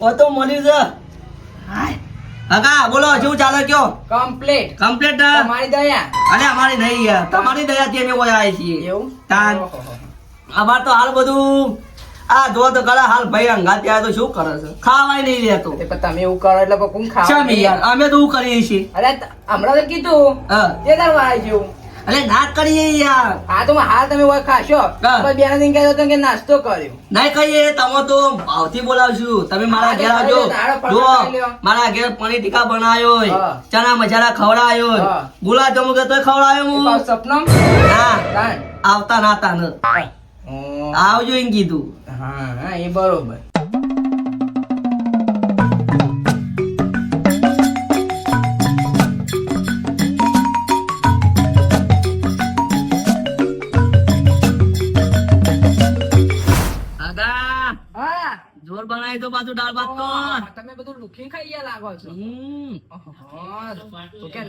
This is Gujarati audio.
ઓ તો મળી છે. કાકા બોલો શું ચાલે કયો? કમ્પ્લીટ તમારી દયા. અરે અમારી નહીં યાર, તમારી દયાથી અમે કોઈ આવ્યા છીએ. એવું તાન અમાર તો હાલ બધું આ જો તો ગળા હાલ ભાઈ અંગાત ત્યાં તો શું કરે છે, ખાવાય નહીં રહેતો. તે પણ તમે એવું કરો એટલે પણ કોણ ખાવા શેમ યાર, અમે તો એવું કરીએ છીએ. અરે હમણાં તો કીધું હા. તે તાર વાળા જેવું અરે ના કરીએ યાર. હા તો હાલ તમે ઓય ખાશો હા. પણ બેના દિન કહેતો હતો કે નાસ્તો કર્યો. નહીં કહીએ તમે તો ભાવથી બોલાવશું. તમે મારા ઘેર આવજો. જો મારા ઘેર પનીર ટીકા બનાવ્યો હોય, હા. ચણા મસાલા ખવડાયો હોય, હા. ગુલાબ જામુ કે તોય ખવડાયો એ હું. પાછું સપનમ ના તાણ. આવતા નાતા ન આવજો એમ કીધું. હા એ બરોબર. કાકા હા જોર બનાવી દો પાછું દાળ ભાત તો. તમે બધું લુખી ખાઈ ગયા લાગો છો. હમ ઓહો, તો કે